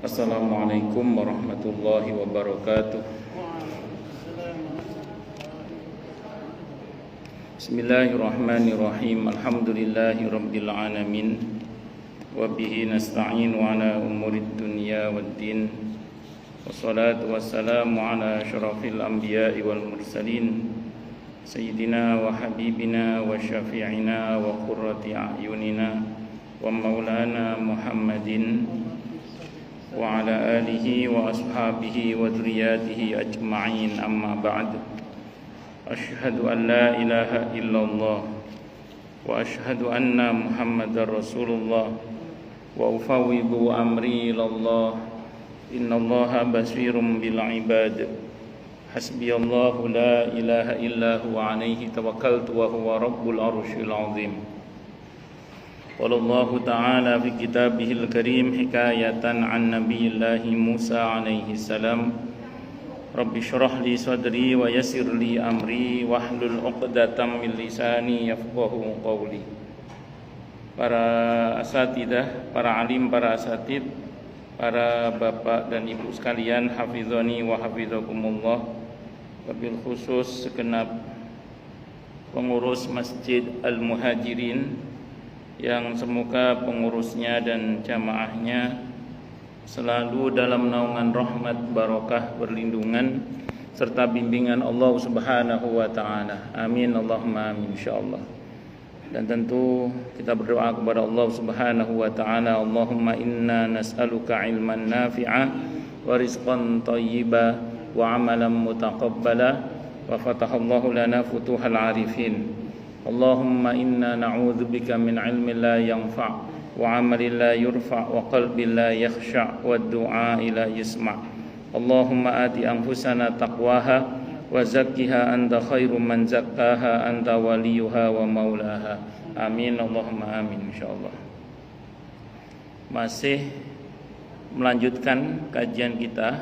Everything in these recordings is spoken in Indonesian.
Assalamualaikum warahmatullahi wabarakatuh. Bismillahirrahmanirrahim. Alhamdulillahi rabbil alamin. Wa bihi nasta'inu ala umurid dunya waddin. Wassalatu wassalamu ala asyrafil anbiya'i wal mursalin, sayyidina wa habibina wa syafi'ina wa qurrati a'yunina wa maulana Muhammadin wa ala alihi wa ashabihi wa dzurriyyatihi ajma'in, amma ba'd. Asyhadu an la ilaha illallah wa asyhadu anna Muhammadar Rasulullah wa ufawwidu amri ilallah. Innallaha basirum bil ibad. Hasbiyallahu la ilaha illa huwa alaihi tawakkaltu wa huwa rabbul arsyil azim. Wallahu ta'ala fi kitabihil karim hikayatan an nabiyillahi Musa alaihi salam. Rabbi syrah li sadri wa yassir li amri wahlul 'uqdatam min lisani yafqahu qawli. Para asatidah, para alim, para asatid, para bapak dan ibu sekalian, hafizani wa hafizakumullah. Wabil khusus segenap pengurus Masjid Al-Muhajirin, yang semoga pengurusnya dan jamaahnya selalu dalam naungan rahmat, barakah, perlindungan serta bimbingan Allah Subhanahu wa taala. Amin Allahumma amin insyaallah. Dan tentu kita berdoa kepada Allah Subhanahu wa taala, Allahumma inna nas'aluka ilman nafi'a wa rizqan thayyiba wa amalan mutaqabbala wa fatahallahu lana futuhal arifin. Allahumma inna na'udzubika min ilmin la yanfa' wa 'amalin la yurfa' wa qalbin la yakhsha' wa du'a la yusma'. Allahumma ati anfusana taqwaha wa zakkiha anta khairu man zakkaha anta waliyuha wa maulaha. Amin Allahumma amin insyaallah. Masih melanjutkan kajian kita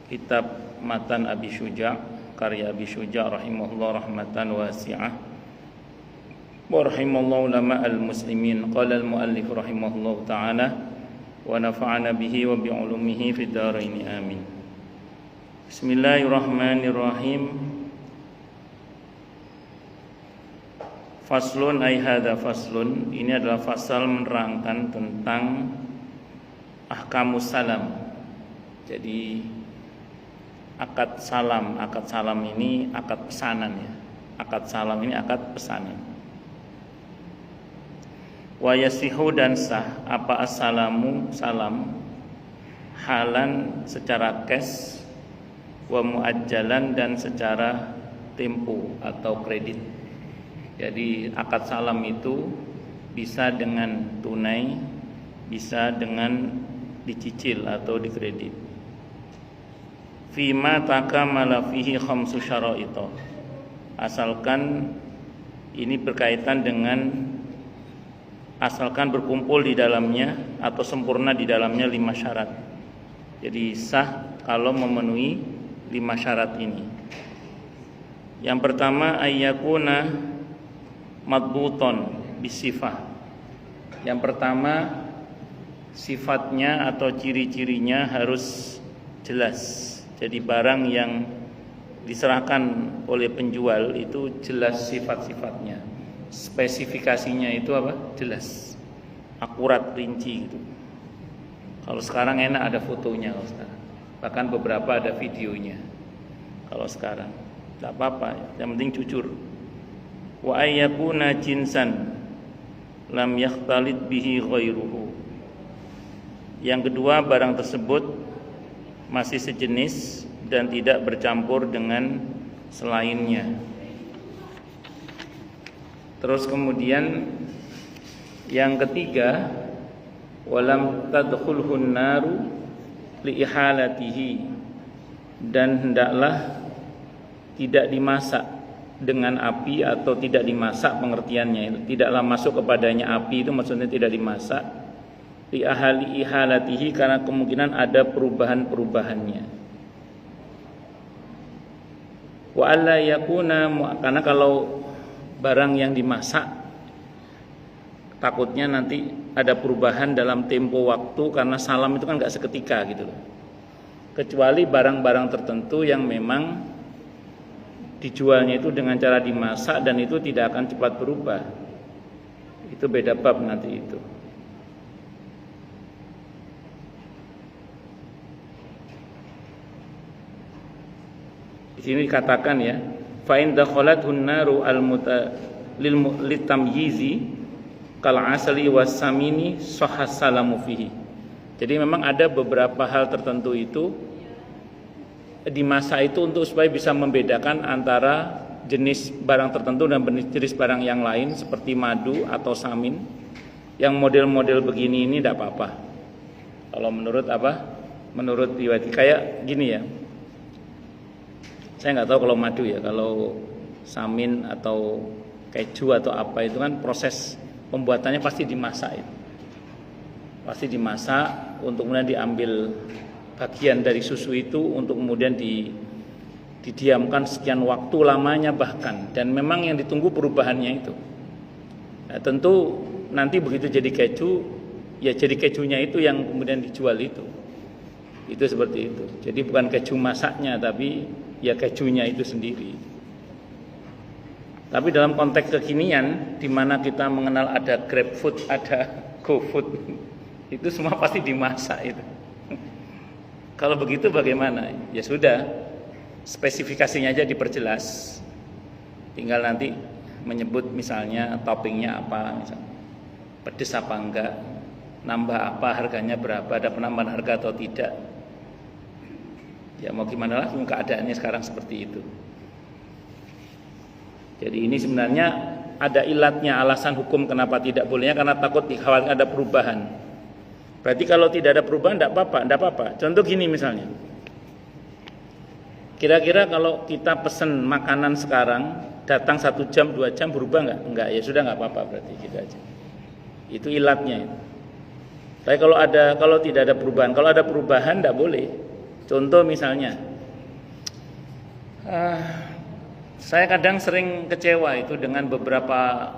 kitab Matan Abi Syuja', karya Abi Syuja' rahimahullah rahmatan wasi'ah wa rahimallahu ulama al-muslimin. Qala al-muallif rahimahullah ta'ala wa nafa'ana bihi wa bi'ulumihi fid dharain amin. Bismillahirrahmanirrahim. Faslun ay hadza faslun, ini adalah fasal menerangkan tentang ahkamus salam. Jadi akad salam ini akad pesanan ya. Akad salam ini akad pesanan. Wa yasihu dan sah apa assalamu salam halan secara cash, wa muajjalan dan secara tempo atau kredit. Jadi akad salam itu bisa dengan tunai, bisa dengan dicicil atau dikredit. Fima takamala fihi khamsu syara'ita, asalkan ini berkaitan dengan asalkan berkumpul di dalamnya atau sempurna di dalamnya 5 syarat. Jadi sah kalau memenuhi 5 syarat ini. Yang pertama ayyakuna madbuton bisifah. Yang pertama sifatnya atau ciri-cirinya harus jelas. Jadi barang yang diserahkan oleh penjual itu jelas sifat-sifatnya, spesifikasinya itu apa? Jelas, akurat, rinci gitu. Kalau sekarang enak ada fotonya kalau sekarang. Bahkan beberapa ada videonya. Kalau sekarang tidak apa-apa, yang penting jujur. Wa ayyakuna jinsan lam yakhtalit bihi ghairuhu. Yang kedua, barang tersebut masih sejenis dan tidak bercampur dengan selainnya. Terus kemudian yang ketiga, walam tadkhulhun naru li ihalatihi, dan hendaklah tidak dimasak dengan api atau tidak dimasak, pengertiannya tidaklah masuk kepadanya api, itu maksudnya tidak dimasak li ahali ihalatihi, karena kemungkinan ada perubahan-perubahannya. Wa alla yakuna, karena kalau barang yang dimasak takutnya nanti ada perubahan dalam tempo waktu karena salam itu kan nggak seketika gitu loh. Kecuali barang-barang tertentu yang memang dijualnya itu dengan cara dimasak dan itu tidak akan cepat berubah. Itu beda bab nanti itu. Di sini dikatakan ya, fa in dakhalatun naru litamyizi kal asali wasamini sahhas salamu fihi. Jadi memang ada beberapa hal tertentu itu dimasak itu untuk supaya bisa membedakan antara jenis barang tertentu dan jenis barang yang lain seperti madu atau samin. Yang model-model begini ini tidak apa-apa. Kalau menurut menurut riwayat kayak gini ya. Saya nggak tahu kalau madu ya, kalau samin atau keju atau apa itu kan proses pembuatannya pasti dimasak itu. Pasti dimasak untuk kemudian diambil bagian dari susu itu untuk kemudian didiamkan sekian waktu lamanya bahkan, dan memang yang ditunggu perubahannya itu. Nah, tentu nanti begitu jadi keju, ya jadi kejunya itu yang kemudian dijual itu seperti itu. Jadi bukan keju masaknya tapi ya kejunya itu sendiri. Tapi dalam konteks kekinian di mana kita mengenal ada Grab Food, ada GoFood, itu semua pasti dimasak itu. Kalau begitu bagaimana? Ya sudah, spesifikasinya aja diperjelas. Tinggal nanti menyebut misalnya toppingnya apa, misalnya pedes apa enggak, nambah apa, harganya berapa, ada penambahan harga atau tidak. Ya mau gimana lagi keadaannya sekarang seperti itu. Jadi ini sebenarnya ada ilatnya, alasan hukum kenapa tidak bolehnya karena takut dikhawatirkan ada perubahan. Berarti kalau tidak ada perubahan tidak apa-apa. Contoh gini misalnya. Kira-kira kalau kita pesen makanan sekarang datang 1 jam 2 jam berubah nggak? Enggak, ya sudah nggak apa-apa berarti gitu aja. Itu ilatnya itu. Tapi kalau tidak ada perubahan, kalau ada perubahan tidak boleh. Contoh misalnya, saya kadang sering kecewa itu dengan beberapa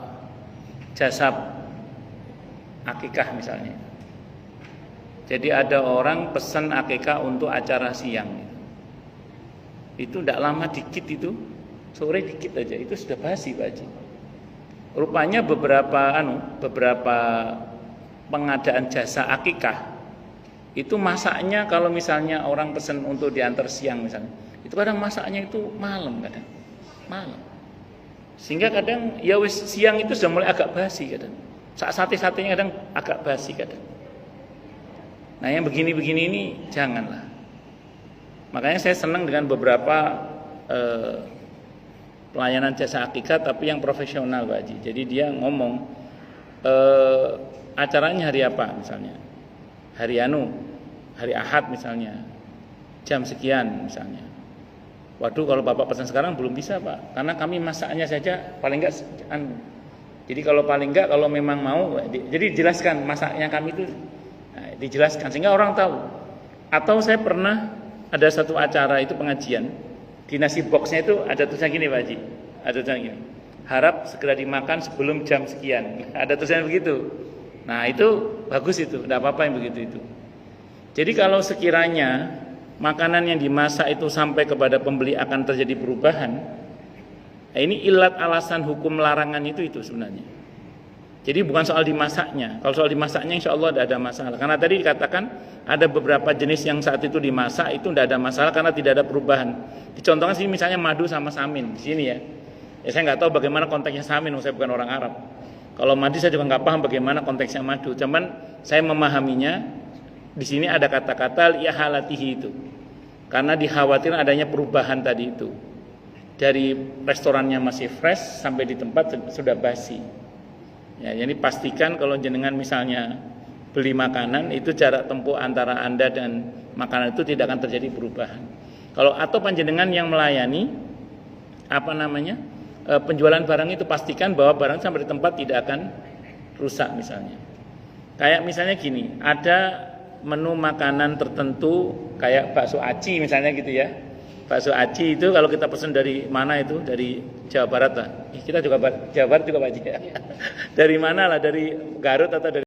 jasa akikah misalnya. Jadi ada orang pesan akikah untuk acara siang. Itu tidak lama dikit itu, sore dikit aja itu sudah basi Pak Haji. Rupanya beberapa pengadaan jasa akikah itu masaknya kalau misalnya orang pesan untuk diantar siang misalnya, itu kadang masaknya itu malam. Sehingga kadang ya wis siang itu sudah mulai agak basi kadang. Sate-satenya kadang agak basi kadang. Nah yang begini-begini ini janganlah. Makanya saya senang dengan beberapa pelayanan jasa akikah tapi yang profesional Pak Haji. Jadi dia ngomong acaranya hari apa misalnya, hari Ahad misalnya, jam sekian misalnya. Waduh kalau Bapak pesan sekarang belum bisa Pak, karena kami masaknya saja paling enggak Jadi kalau paling enggak kalau memang mau, jadi jelaskan masaknya kami itu. Nah, dijelaskan sehingga orang tahu. Atau saya pernah ada satu acara itu pengajian, di nasi boxnya itu ada tulisan gini Pak Haji, ada tulisan gini, harap segera dimakan sebelum jam sekian, ada tulisan begitu. Nah itu bagus itu, tidak apa-apa yang begitu itu. Jadi kalau sekiranya makanan yang dimasak itu sampai kepada pembeli akan terjadi perubahan, nah ini ilat alasan hukum larangan itu sebenarnya. Jadi bukan soal dimasaknya. Kalau soal dimasaknya insya Allah tidak ada masalah. Karena tadi dikatakan ada beberapa jenis yang saat itu dimasak itu tidak ada masalah karena tidak ada perubahan. Dicontohkan sini misalnya madu sama samin di sini ya. Ya saya nggak tahu bagaimana konteksnya samin, saya bukan orang Arab. Kalau madu saya juga nggak paham bagaimana konteksnya madu. Cuman saya memahaminya di sini ada kata-kata li'ahalatihi itu. Karena dikhawatirkan adanya perubahan tadi itu. Dari restorannya masih fresh sampai di tempat sudah basi. Ya, jadi pastikan kalau jenengan misalnya beli makanan itu jarak tempuh antara Anda dan makanan itu tidak akan terjadi perubahan. Kalau atau panjenengan yang melayani penjualan barang itu pastikan bahwa barang sampai di tempat tidak akan rusak misalnya. Kayak misalnya gini, ada menu makanan tertentu kayak bakso aci misalnya gitu ya. Bakso aci itu kalau kita pesan dari mana itu, dari Jawa Barat lah. Kita juga Jawa Barat juga Pak Haji. Dari mana lah? Dari Garut atau dari